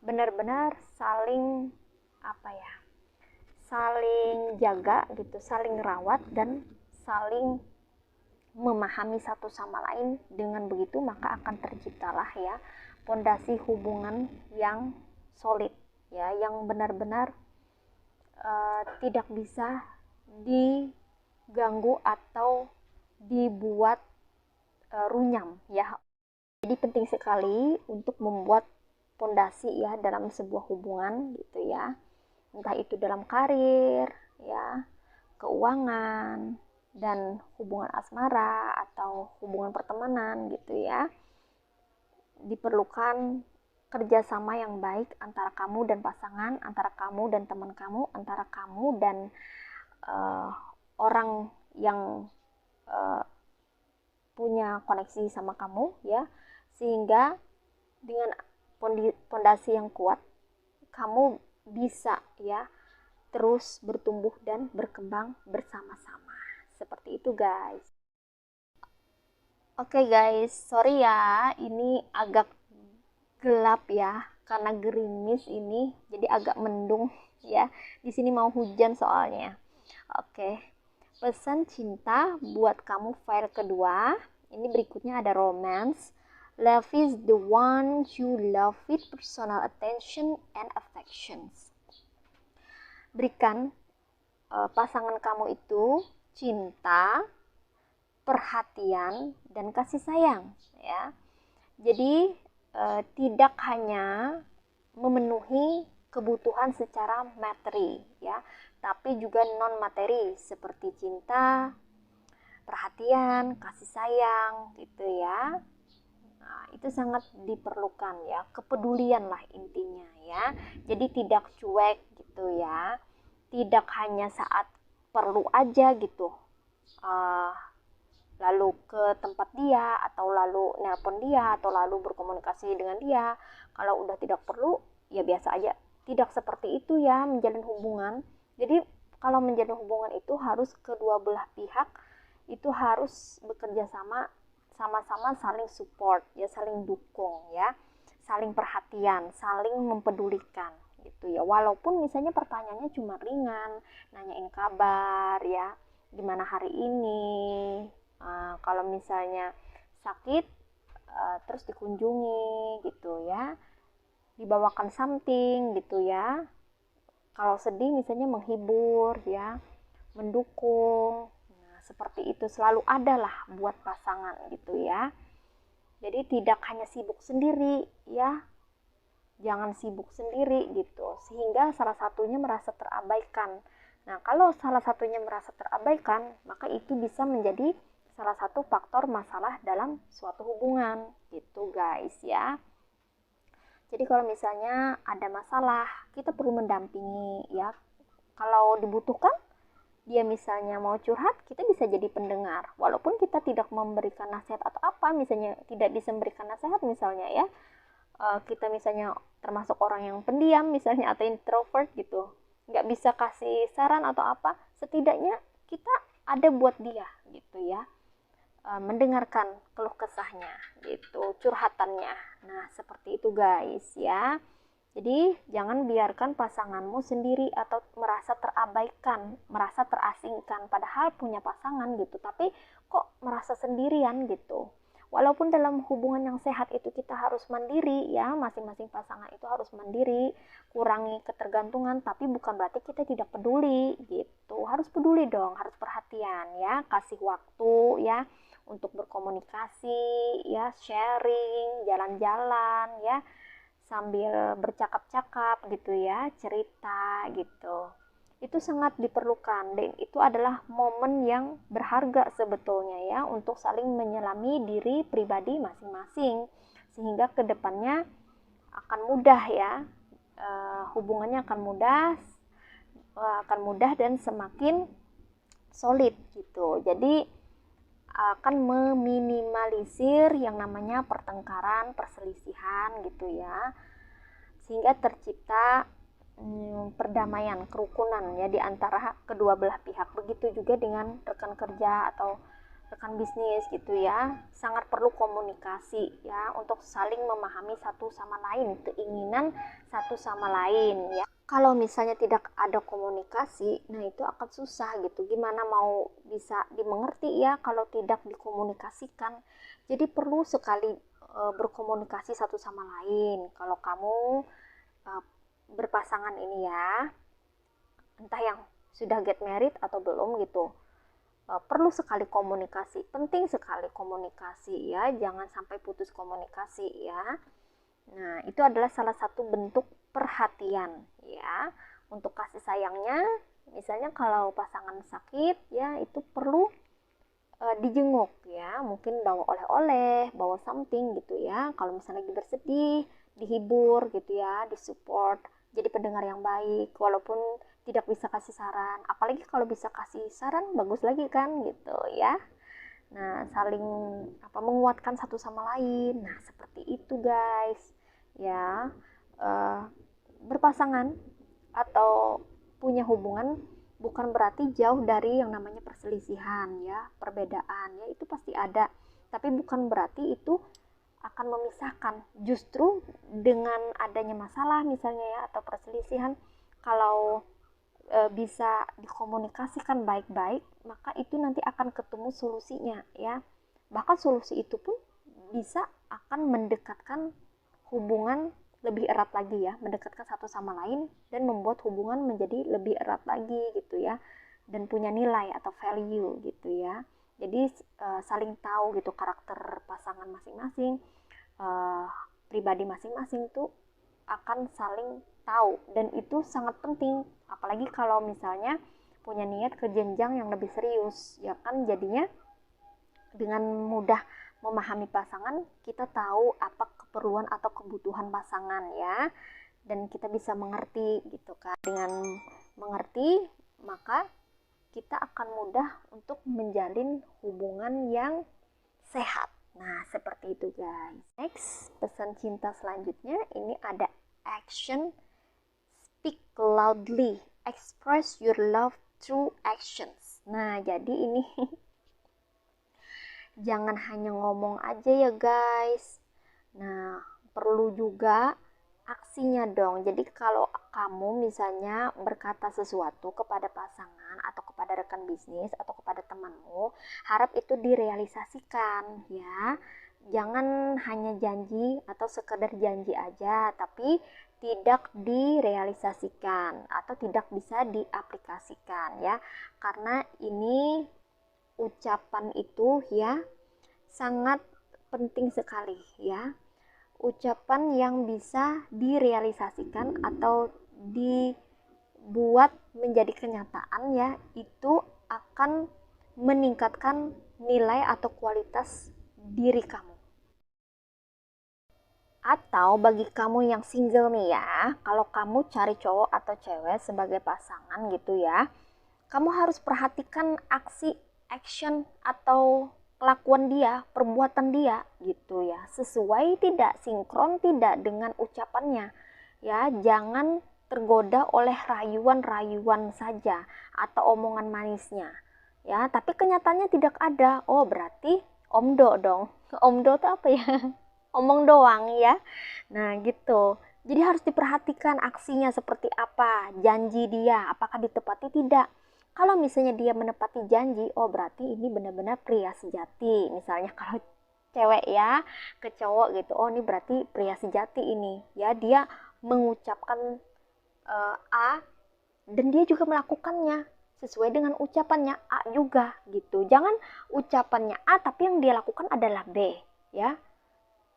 benar-benar saling apa ya, saling jaga gitu, saling rawat dan saling memahami satu sama lain. Dengan begitu maka akan terciptalah ya pondasi hubungan yang solid ya, yang benar-benar tidak bisa diganggu atau dibuat runyam ya. Jadi penting sekali untuk membuat pondasi ya dalam sebuah hubungan gitu ya, entah itu dalam karir ya, keuangan, dan hubungan asmara atau hubungan pertemanan gitu ya. Diperlukan kerjasama yang baik antara kamu dan pasangan, antara kamu dan teman kamu, antara kamu dan orang yang punya koneksi sama kamu ya, sehingga dengan pondasi yang kuat kamu bisa ya terus bertumbuh dan berkembang bersama-sama. Seperti itu guys. Oke guys, sorry ya ini agak gelap ya karena gerimis ini, jadi agak mendung ya. Di sini mau hujan soalnya. Oke. Pesan cinta buat kamu file kedua. Ini berikutnya ada romance. Love is the one you love with personal attention and affections. Berikan pasangan kamu itu cinta, perhatian, dan kasih sayang ya. Jadi tidak hanya memenuhi kebutuhan secara materi ya, tapi juga non materi seperti cinta, perhatian, kasih sayang gitu ya. Nah, itu sangat diperlukan ya, kepedulian lah intinya ya. Jadi tidak cuek gitu ya, tidak hanya saat perlu aja gitu, lalu ke tempat dia atau lalu nelpon dia atau lalu berkomunikasi dengan dia. Kalau udah tidak perlu ya biasa aja. Tidak seperti itu ya menjalin hubungan. Jadi kalau menjalin hubungan itu harus kedua belah pihak itu harus bekerja sama, sama-sama saling support ya, saling dukung ya, saling perhatian, saling mempedulikan gitu ya. Walaupun misalnya pertanyaannya cuma ringan, nanyain kabar ya, gimana hari ini, kalau misalnya sakit terus dikunjungi gitu ya, dibawakan something gitu ya. Kalau sedih misalnya menghibur ya, mendukung. Nah, seperti itu selalu ada lah buat pasangan gitu ya. Jadi tidak hanya sibuk sendiri ya. Jangan sibuk sendiri gitu sehingga salah satunya merasa terabaikan. Nah, kalau salah satunya merasa terabaikan, maka itu bisa menjadi salah satu faktor masalah dalam suatu hubungan gitu guys ya. Jadi kalau misalnya ada masalah, kita perlu mendampingi ya. Kalau dibutuhkan, dia misalnya mau curhat, kita bisa jadi pendengar. Walaupun kita tidak memberikan nasihat atau apa, misalnya tidak bisa memberikan nasihat misalnya ya. Kita misalnya termasuk orang yang pendiam misalnya atau introvert gitu. Nggak bisa kasih saran atau apa, setidaknya kita ada buat dia gitu ya. Mendengarkan keluh kesahnya gitu, curhatannya. Nah, seperti itu guys ya. Jadi jangan biarkan pasanganmu sendiri atau merasa terabaikan, merasa terasingkan padahal punya pasangan gitu, tapi kok merasa sendirian gitu. Walaupun dalam hubungan yang sehat itu kita harus mandiri ya, masing-masing pasangan itu harus mandiri, kurangi ketergantungan, tapi bukan berarti kita tidak peduli gitu. Harus peduli dong, harus perhatian ya, kasih waktu ya untuk berkomunikasi ya, sharing, jalan-jalan ya, sambil bercakap-cakap gitu ya, cerita gitu. Itu sangat diperlukan dan itu adalah momen yang berharga sebetulnya ya untuk saling menyelami diri pribadi masing-masing sehingga kedepannya akan mudah ya, hubungannya akan mudah dan semakin solid gitu. Jadi akan meminimalisir yang namanya pertengkaran, perselisihan gitu ya, sehingga tercipta perdamaian, kerukunan ya di antara kedua belah pihak. Begitu juga dengan rekan kerja atau rekan bisnis gitu ya, sangat perlu komunikasi ya untuk saling memahami satu sama lain, keinginan satu sama lain ya. Kalau misalnya tidak ada komunikasi, nah itu akan susah gitu. Gimana mau bisa dimengerti ya kalau tidak dikomunikasikan. Jadi perlu sekali berkomunikasi satu sama lain. Kalau kamu berpasangan ini ya, entah yang sudah get married atau belum gitu, perlu sekali komunikasi, penting sekali komunikasi ya, jangan sampai putus komunikasi ya. Nah, itu adalah salah satu bentuk perhatian ya, untuk kasih sayangnya. Misalnya kalau pasangan sakit ya, itu perlu dijenguk ya, mungkin bawa oleh-oleh, bawa something gitu ya. Kalau misalnya lagi bersedih, dihibur gitu ya, disupport, jadi pendengar yang baik walaupun tidak bisa kasih saran. Apalagi kalau bisa kasih saran bagus lagi kan gitu ya. Nah, saling menguatkan satu sama lain. Nah, seperti itu guys. Ya, berpasangan atau punya hubungan bukan berarti jauh dari yang namanya perselisihan ya, perbedaan ya, itu pasti ada. Tapi bukan berarti itu akan memisahkan. Justru dengan adanya masalah misalnya ya, atau perselisihan, kalau bisa dikomunikasikan baik-baik, maka itu nanti akan ketemu solusinya ya. Bahkan solusi itu pun bisa akan mendekatkan hubungan lebih erat lagi ya, mendekatkan satu sama lain dan membuat hubungan menjadi lebih erat lagi gitu ya, dan punya nilai atau value gitu ya. Jadi saling tahu gitu karakter pasangan masing-masing, pribadi masing-masing tuh akan saling tahu, dan itu sangat penting apalagi kalau misalnya punya niat ke jenjang yang lebih serius ya kan. Jadinya dengan mudah memahami pasangan, kita tahu apa keperluan atau kebutuhan pasangan ya, dan kita bisa mengerti gitu kan. Dengan mengerti, maka kita akan mudah untuk menjalin hubungan yang sehat. Nah, seperti itu guys. Next, pesan cinta selanjutnya ini ada action. Speak loudly, express your love through actions. Nah, jadi ini jangan hanya ngomong aja ya guys. Nah, perlu juga aksinya dong. Jadi kalau kamu misalnya berkata sesuatu kepada pasangan atau kepada rekan bisnis atau kepada temanmu, harap itu direalisasikan ya. Jangan hanya janji atau sekedar janji aja, tapi tidak direalisasikan atau tidak bisa diaplikasikan ya. Karena ini ucapan itu ya sangat penting sekali ya. Ucapan yang bisa direalisasikan atau dibuat menjadi kenyataan ya, itu akan meningkatkan nilai atau kualitas diri kamu. Atau bagi kamu yang single nih ya, kalau kamu cari cowok atau cewek sebagai pasangan gitu ya, kamu harus perhatikan action atau kelakuan dia, perbuatan dia gitu ya. Sesuai tidak, sinkron tidak dengan ucapannya. Ya, jangan tergoda oleh rayuan-rayuan saja atau omongan manisnya. Ya, tapi kenyataannya tidak ada. Oh, berarti omdo dong. Omdo itu apa ya? Omong doang ya. Nah, gitu. Jadi harus diperhatikan aksinya seperti apa, janji dia apakah ditepati tidak. Kalau misalnya dia menepati janji, oh berarti ini benar-benar pria sejati. Misalnya kalau cewek ya ke cowok gitu, oh ini berarti pria sejati ini. Ya, dia mengucapkan A dan dia juga melakukannya sesuai dengan ucapannya A juga gitu. Jangan ucapannya A tapi yang dia lakukan adalah B ya.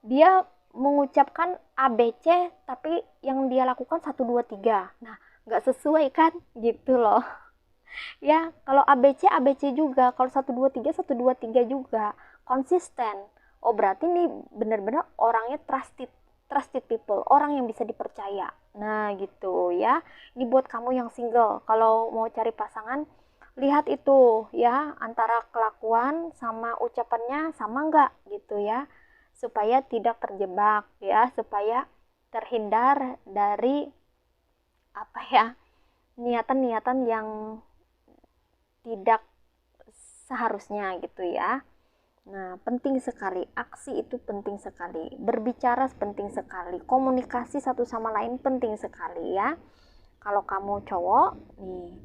Dia mengucapkan ABC tapi yang dia lakukan 1 2 3. Nah, nggak sesuai kan gitu loh. Ya, kalau ABC ABC juga, kalau 1 2 3 juga, konsisten. Oh, berarti nih benar-benar orangnya trusted, trusted people, orang yang bisa dipercaya. Nah, gitu ya. Ini buat kamu yang single, kalau mau cari pasangan, lihat itu ya, antara kelakuan sama ucapannya sama nggak gitu ya. Supaya tidak terjebak ya, supaya terhindar dari niatan-niatan yang tidak seharusnya gitu ya. Nah, penting sekali, aksi itu penting sekali, berbicara penting sekali, komunikasi satu sama lain penting sekali ya. Kalau kamu cowok nih,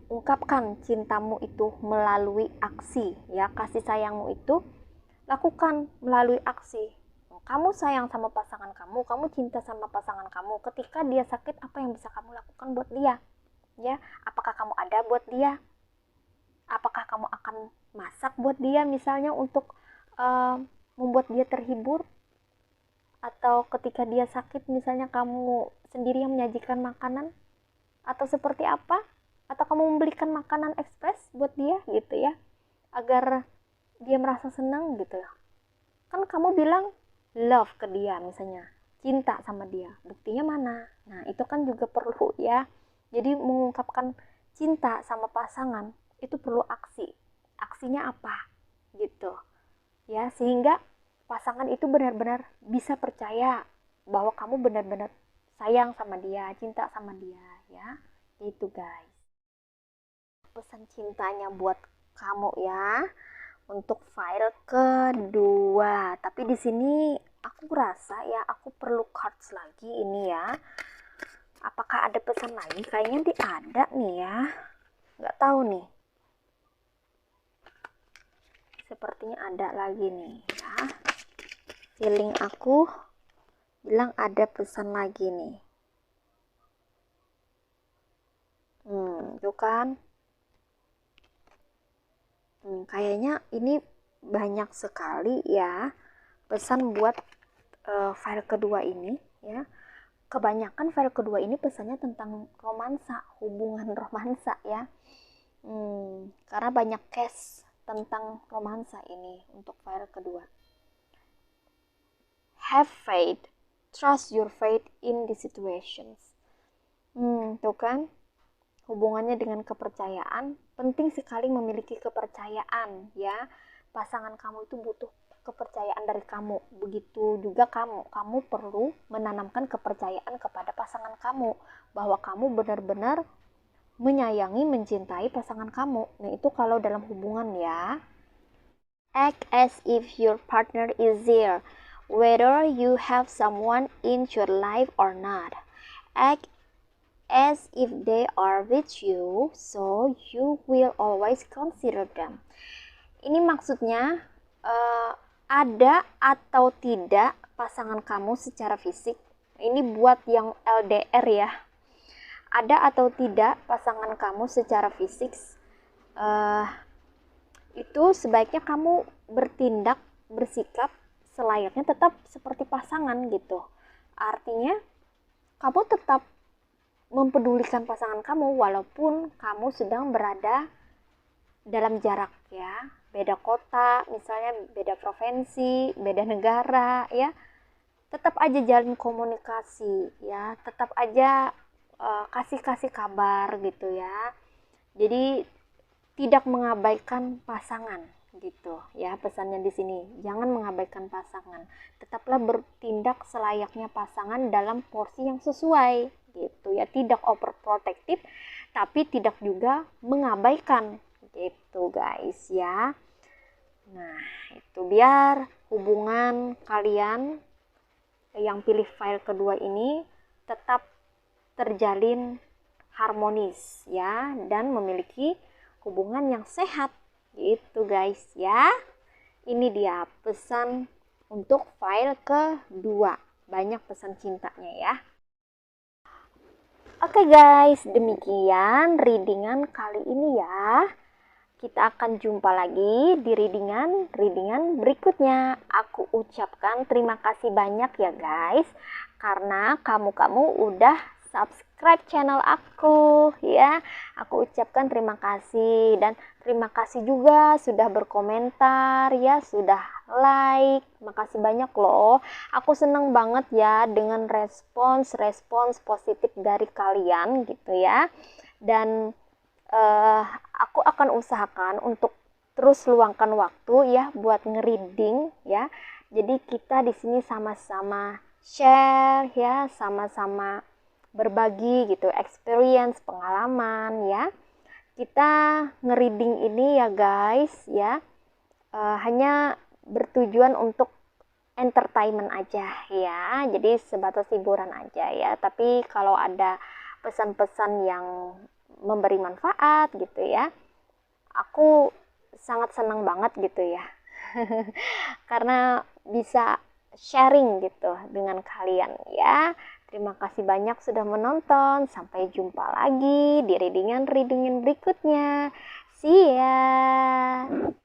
ungkapkan cintamu itu melalui aksi ya, kasih sayangmu itu lakukan melalui aksi. Kamu sayang sama pasangan kamu cinta sama pasangan kamu, ketika dia sakit apa yang bisa kamu lakukan buat dia ya? Apakah kamu ada buat dia? Apakah kamu akan masak buat dia misalnya untuk membuat dia terhibur? Atau ketika dia sakit misalnya kamu sendiri yang menyajikan makanan? Atau seperti apa? Atau kamu membelikan makanan ekspres buat dia gitu ya, agar dia merasa senang gitu ya. Kan kamu bilang love ke dia misalnya, cinta sama dia, buktinya mana? Nah itu kan juga perlu ya. Jadi mengungkapkan cinta sama pasangan itu perlu aksi. Aksinya apa gitu ya, sehingga pasangan itu benar-benar bisa percaya bahwa kamu benar-benar sayang sama dia, cinta sama dia ya. Itu guys, pesan cintanya buat kamu ya untuk file kedua. Tapi di sini aku rasa ya aku perlu cards lagi ini ya. Apakah ada pesan lagi? Kayaknya ada nih ya. Nggak tahu nih. Sepertinya ada lagi nih ya. Feeling aku bilang ada pesan lagi nih. Itu kan. Kayaknya ini banyak sekali ya pesan buat file kedua ini ya. Kebanyakan file kedua ini pesannya tentang romansa, hubungan romansa ya. Karena banyak case tentang romansa ini untuk file kedua. Have faith, trust your faith in the situations. Tuh kan, hubungannya dengan kepercayaan, penting sekali memiliki kepercayaan ya. Pasangan kamu itu butuh kepercayaan dari kamu. Begitu juga kamu perlu menanamkan kepercayaan kepada pasangan kamu bahwa kamu benar-benar menyayangi, mencintai pasangan kamu. Nah, itu kalau dalam hubungan ya. Act as if your partner is there, whether you have someone in your life or not. Act as if they are with you, so you will always consider them. Ini maksudnya ada atau tidak pasangan kamu secara fisik. Ini buat yang LDR ya. Ada atau tidak pasangan kamu secara fisik, itu sebaiknya kamu bertindak, bersikap selayaknya tetap seperti pasangan gitu. Artinya kamu tetap mempedulikan pasangan kamu walaupun kamu sedang berada dalam jarak ya, beda kota misalnya, beda provinsi, beda negara ya, tetap aja jalin komunikasi ya, tetap aja kasih kabar gitu ya. Jadi tidak mengabaikan pasangan gitu ya, pesannya di sini. Jangan mengabaikan pasangan, tetaplah bertindak selayaknya pasangan dalam porsi yang sesuai gitu ya. Tidak overprotective tapi tidak juga mengabaikan gitu guys ya. Nah itu biar hubungan kalian yang pilih file kedua ini tetap terjalin harmonis ya, dan memiliki hubungan yang sehat gitu guys ya. Ini dia pesan untuk file kedua, banyak pesan cintanya ya. Oke guys, demikian readingan kali ini ya. Kita akan jumpa lagi di readingan berikutnya. Aku ucapkan terima kasih banyak ya guys, karena kamu udah subscribe channel aku ya. Aku ucapkan terima kasih, dan terima kasih juga sudah berkomentar ya, sudah like. Makasih banyak loh. Aku seneng banget ya dengan respons positif dari kalian gitu ya. Dan aku akan usahakan untuk terus luangkan waktu ya buat ngereading ya. Jadi kita di sini sama-sama share ya, sama-sama berbagi gitu, experience, pengalaman ya. kita ngereading ini ya guys ya, hanya bertujuan untuk entertainment aja ya, jadi sebatas hiburan aja ya. Tapi kalau ada pesan-pesan yang memberi manfaat gitu ya, aku sangat senang banget gitu ya. Karena bisa sharing gitu dengan kalian ya. Terima kasih banyak sudah menonton. Sampai jumpa lagi di readingan berikutnya. See ya.